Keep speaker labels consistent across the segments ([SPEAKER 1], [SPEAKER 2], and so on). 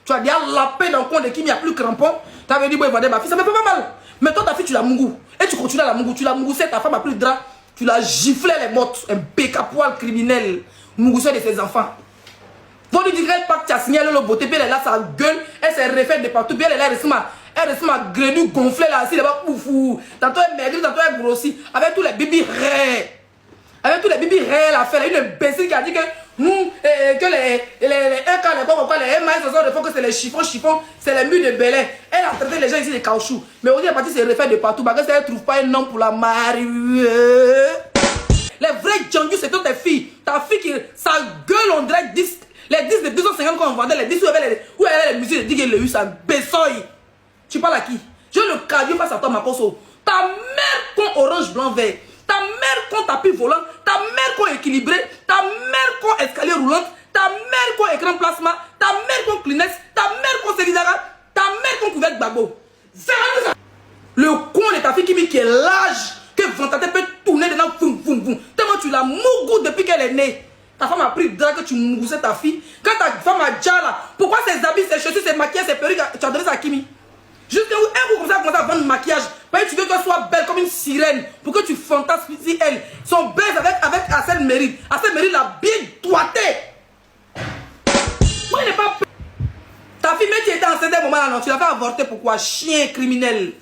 [SPEAKER 1] Tu as déjà lapé dans le coin de qui il n'y a plus crampon. Tu avais dit, bon, il va ma fille, ça me fait pas mal. Mais toi, ta fille, tu l'as mougou. Et tu continues à la mougou. Tu l'as mougou, ta femme a pris le drap. Tu l'as giflé les bottes. Un bécapoil criminel. Mougousseur de ses enfants. Vous lui direz pas que tu as signé le beauté. Puis elle est là, sa gueule. Elle s'est refaite de partout. Puis elle est là, elle ressemble à grenouille gonflée là, assis là-bas. Oufou. Tantôt elle maigrit, tantôt elle grossit. Avec tous les bébés raies. Avec tous les bébés réels à faire, il y a une imbécile qui a dit que les maïs se sont refait que c'est les chiffons, c'est les murs de Bel Air. Elle a traité les gens ici de caoutchouc. Mais aujourd'hui, elle est partie se refaire de partout parce qu'elle ne trouve pas un homme pour la marier. Les vrais djangus, c'est toutes tes filles. Ta fille qui, sa gueule, on dirait 10, les 10 de 250 quand on vendait, les 10 où il y avait les musiques de Digue et le ça bessoille. Tu parles à qui? Je le cardio face à toi, Makosso. Ta mère con orange, blanc, vert. Ta mère con tapis volant, ta mère con équilibré, ta mère con escalier roulante, ta mère con écran plasma, ta mère con Kleenex, ta mère con Célidara, ta mère con couverte Gbagbo. Le con de ta fille qui est large, que Vantate peut tourner dedans, boum, boum, boum. Tellement tu l'as mougou depuis qu'elle est née. Ta femme a pris le drap que tu mougoussais ta fille. Quand ta femme a déjà là, pourquoi ses habits, ses chaussures, ses maquillages, ses perruques, tu as donné ça à Kimi? Jusqu'à où un coup comme ça, commence à vendre le maquillage. Parce que tu veux qu'elle soit belle comme une sirène. Pour que tu fantasmes si elle. Son baise avec Assel Mérite. Assel Mérite l'a bien doigté. Moi, il n'est pas. Ta fille, mais tu étais enceinte à un moment là, non? Tu l'as fait avorter pourquoi? Chien criminel.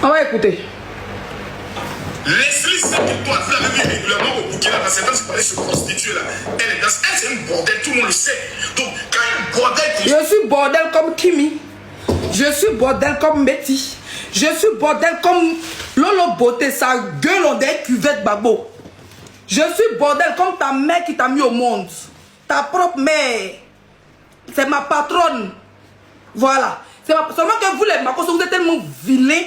[SPEAKER 1] On va écouter.
[SPEAKER 2] Leslie, c'est que toi, tu l'avais vu régulièrement au Burkina Faso, quand tu parlais se prostituer là. Elle est dans. Elle, c'est un bordel, tout le monde le sait. Donc, quand il y a un bordel.
[SPEAKER 1] Je suis bordel comme Kimi. Je suis bordel comme Betty. Je suis bordel comme Lolo Beauté. Sa gueule on des cuvettes Babo. Je suis bordel comme ta mère qui t'a mis au monde. Ta propre mère. C'est ma patronne. Voilà. Seulement que vous les Makosso, vous êtes tellement vilains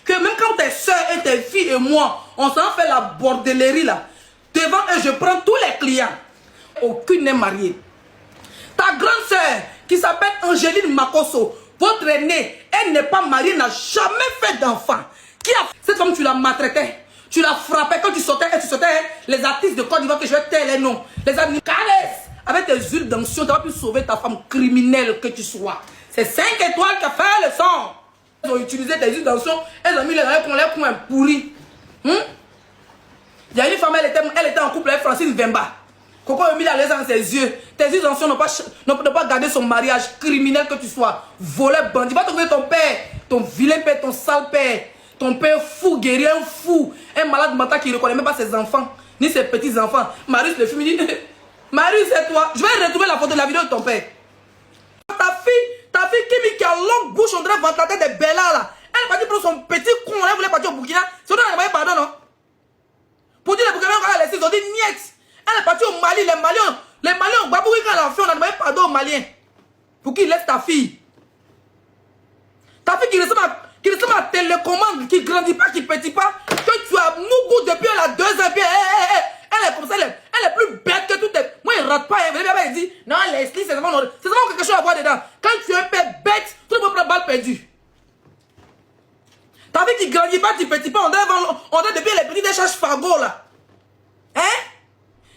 [SPEAKER 1] que même quand tes soeurs et tes filles et moi, on s'en fait la bordellerie là. Devant eux, je prends tous les clients. Aucune n'est mariée. Ta grande soeur qui s'appelle Angéline Makosso. Votre aînée, elle n'est pas mariée, n'a jamais fait d'enfant. Cette femme, tu la maltraitais. Tu la frappais quand tu sortais, les artistes de Côte d'Ivoire que je vais taire les noms. Les amis, avec tes huiles d'onction, tu vas plus sauver ta femme criminelle que tu sois. C'est 5 étoiles qui a fait le sang. Ils ont utilisé tes huiles d'onction, elles ont mis les coins pourris. Il y a une femme, elle était en couple avec Francine Vemba. Coco a mis la laisse dans ses yeux. Tes yeux anciens n'ont pas gardé son mariage criminel que tu sois. Voleur, bandit. Va trouver ton père. Ton vilain père, ton sale père. Ton père fou, guerrier, un fou. Un malade mental qui ne reconnaît même pas ses enfants. Ni ses petits-enfants. Marius, le film, il dit Marius, c'est toi. Je vais retrouver la photo de la vidéo de ton père. Ta fille Kimi qui a longue bouche, on dirait vendre la tête des Bella là. Elle est partie pour son petit con. Elle voulait partir au Burkina. C'est toi qui a demandé pardon, non? Pour dire les Burkinabés, quand elle a laissé, ils ont dit niet. Elle est partie au Mali, les Maliens, Baboui, quand elle a fait, on a demandé pardon aux Maliens. Pour qu'ils laissent ta fille. Ta fille qui ressemble à télécommande, qui ne grandit pas, qui ne petit pas, que tu as mougou depuis elle a 2 ans, puis elle est comme ça, elle est plus bête que tout. Moi, il ne rate pas, il dit, non, Leslie, c'est vraiment quelque chose à voir dedans. Quand tu es un père bête, tu ne peux pas balle perdue. Ta fille qui ne grandit pas, qui ne petit pas, on a depuis les petits décharges Fargo, là. Hein?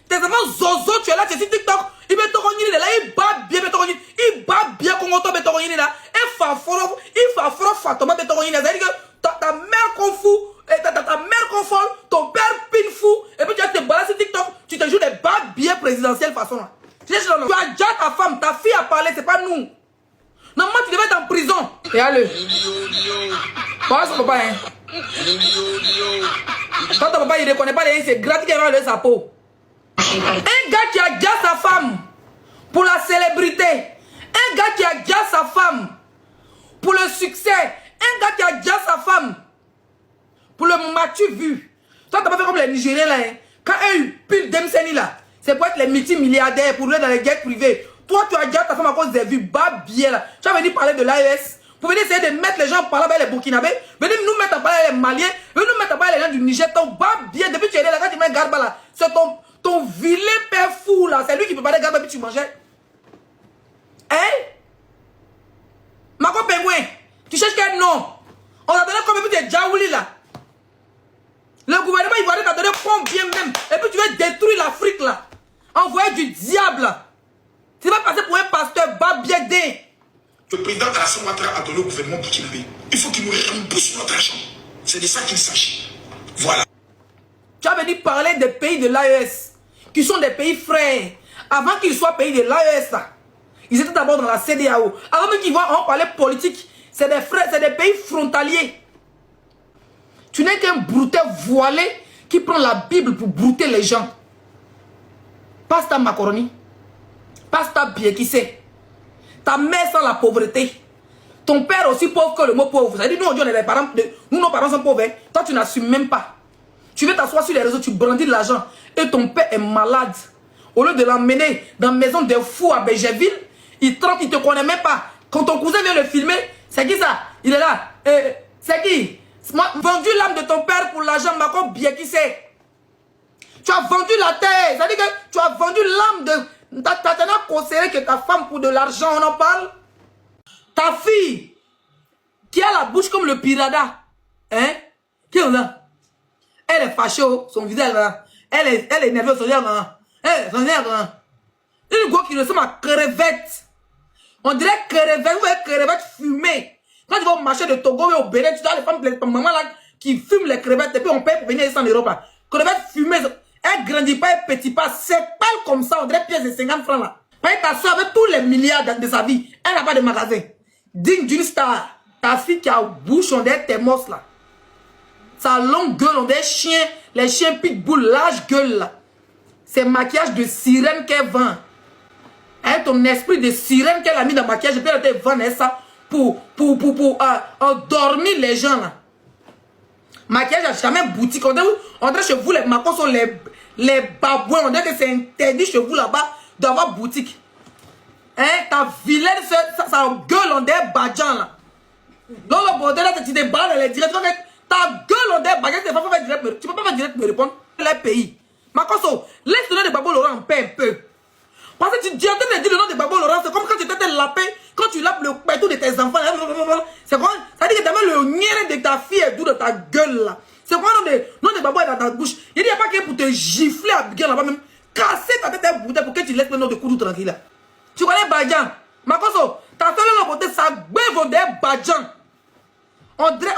[SPEAKER 1] Tes enfants zozo, tu es là, tu es sur TikTok, il met ton rogné là, il bat bien, il bat bien comme on tombe ton rogné là, il fait froid, fatoma ton rogné là, c'est-à-dire que ta mère qu'on fout, ta mère qu'on folle, ton père pin fou, et puis tu vas te balader sur TikTok, tu te joues des bas bien présidentielles façon là. Tu as déjà ta femme, ta fille a parlé, c'est pas nous. Normalement, tu devais être en prison. Regarde-le. Voilà son papa, hein. Quand ton papa, il ne reconnaît pas les gens, c'est gratuit qu'il va sa peau. Un gars qui a déjà sa femme pour la célébrité, un gars qui a déjà sa femme pour le succès, un gars qui a déjà sa femme pour le matu vu. Toi, tu n'as pas fait comme les Nigériens là. Hein. Quand un pile d'Emseni là, c'est pour être les multimilliardaires, pour aller dans les jets privés. Toi, tu as déjà ta femme à cause des vues, bas bien là. Tu as venu parler de l'AES. Pour venir essayer de mettre les gens par là avec les Burkinabés. Venez nous mettre à parler avec les Maliens. Venez nous mettre à parler avec les gens du Niger. Ton bas bien, depuis que tu es là, quand tu mets Garba là, c'est ton vilain père fou là. C'est lui qui peut parler Garba et puis tu mangeais. Hein? Mako Pengouin, tu cherches quel nom? On t'a donné combien de Djaouli là? Le gouvernement ivoirien t'a donné combien même? Et puis tu veux détruire l'Afrique là. Envoyer du diable là. Tu vas passer pour un pasteur
[SPEAKER 2] Le président Alassane Ouattara a donné au gouvernement burkinabé. Il faut qu'il nous rembourse notre argent. C'est de ça qu'il s'agit. Voilà.
[SPEAKER 1] Tu as venu parler des pays de l'AES, qui sont des pays frères. Avant qu'ils soient pays de l'AES, ils étaient d'abord dans la CEDEAO. Avant même qu'ils vont parler politique, c'est des frères, c'est des pays frontaliers. Tu n'es qu'un brouteur voilé qui prend la Bible pour brouter les gens. Passe ta macaroni. Passe ta bien qui sait. Ta mère sans la pauvreté. Ton père aussi pauvre que le mot pauvre. Ça veut dire nous, on est les parents, nous nos parents sont pauvres. Hein. Toi, tu n'assumes même pas. Tu veux t'asseoir sur les réseaux, tu brandis de l'argent. Et ton père est malade. Au lieu de l'emmener dans la maison des fous à Bégerville, il trempe, il ne te connaît même pas. Quand ton cousin vient le filmer, c'est qui ça? Il est là. C'est qui? Vendu l'âme de ton père pour l'argent, Mako bien qui sait. Tu as vendu la terre. Ça veut dire que tu as vendu l'âme de... T'as tellement considéré que ta femme pour de l'argent, on en parle. Ta fille, qui a la bouche comme le pirada, hein? Qui est là? Elle est fâchée, son visage là. Elle est nerveuse, son visage là. Son visage là. Une go qui ressemble à crevette. On dirait crevette, vous voyez crevette fumée. Quand tu vas au marché de Togo ou au Bénin, tu as les femmes, les mamans là, qui fument les crevettes et puis on paye pour venir ici en Europe là. Crevette fumée, elle grandit pas, elle petit pas, c'est pas comme ça, on dirait pièce de 50 francs là. Ta soeur avec tous les milliards de sa vie, elle n'a pas de magasin. Digne d'une star, ta fille qui a bouche, on dirait tes mosses là. Sa longue gueule, on dirait chien, les chiens pitbull, large gueule là. C'est maquillage de sirène qu'elle vend. Hein, ton esprit de sirène qu'elle a mis dans le maquillage, et puis elle a vendre ça pour endormir les gens là. Maquillage n'a jamais boutique. On dirait chez vous, les macos sont les babouins. On dirait que c'est interdit chez vous là-bas d'avoir boutique. Hein, ta vilaine, ça gueule, on dirait badjan là. Dans le bordel là, tu te balades dans les directions. Ta gueule, on dirait badjan, tu peux pas faire direct me répondre. Les pays. Makoso, laisse le nom de Babo Laurent en paix un peu. Parce que tu dis en train de dire le nom de Babo Laurent, c'est comme quand tu étais lapin, quand tu lapes le pétou de tes enfants. C'est quoi? Ça dit que t'as même le nière de ta fille est doux de ta gueule là. C'est quoi le nom de Babo est dans ta bouche? Il n'y a pas que pour te gifler à bien là-bas même. Casser ta tête à bouteille pour que tu laisses le nom de Koudou tranquille là. Tu connais Badjan? Makoso, ta seule la beauté, ça gbève des Badjan. On dirait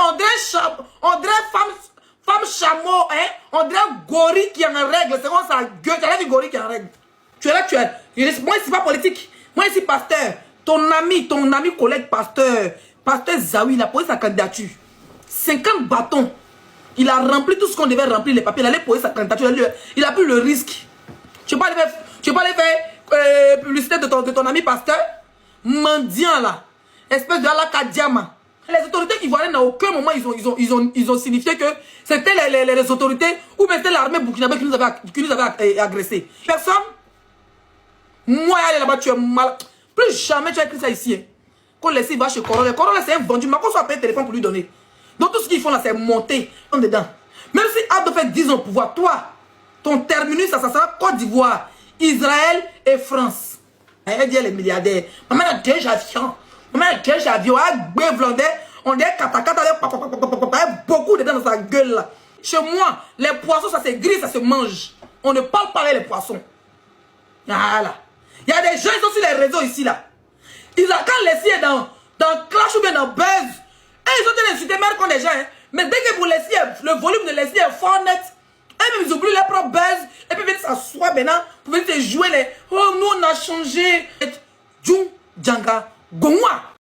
[SPEAKER 1] femme chameau, hein? On dirait gorille qui est en règle. C'est comme ça, gueule. Tu as vu gorille qui est en règle. Tu es là, tu es. Moi, ici, pas politique. Moi, ici, pasteur. Ton ami, collègue pasteur Zawi, il a posé sa candidature. 50 bâtons. Il a rempli tout ce qu'on devait remplir, les papiers. Il allait poser sa candidature. Il a pris le risque. Tu peux pas aller faire publicité de ton ami pasteur? Mendiant, là. Espèce de Alakadiama. Les autorités ivoiriennes, à aucun moment, ils ont signifié que c'était les autorités ou même c'était l'armée burkinabé qui nous avait agressés. Personne. Moi, aller là-bas, tu es mal. Plus jamais tu as écrit ça ici. Hein. Quand il va chez Corona, Corona c'est un vendu. Macron soit payé le téléphone pour lui donner. Donc tout ce qu'ils font là, c'est monter dedans. Même si Abdo fait 10 ans au pouvoir, toi, ton terminus, ça sera Côte d'Ivoire, Israël et France. Elle dit les milliardaires. Maman a déjà avion. Maman a déjà avion. On dit katakata, beaucoup dedans dans sa gueule là. Chez moi, les poissons, ça se grille, ça se mange. On ne parle pas avec les poissons. Voilà. Il y a des gens qui sont sur les réseaux ici là. Quand les filles est dans Clash ou bien dans Buzz, et ils ont été insultés même contre des gens. Hein. Mais dès que vous laissez le volume de les filles est fort net, et même ils oublient leur propre buzz, et puis ils viennent s'asseoir maintenant pour venir jouer les. Oh, nous on a changé. Djung, Djanga, Gongwa.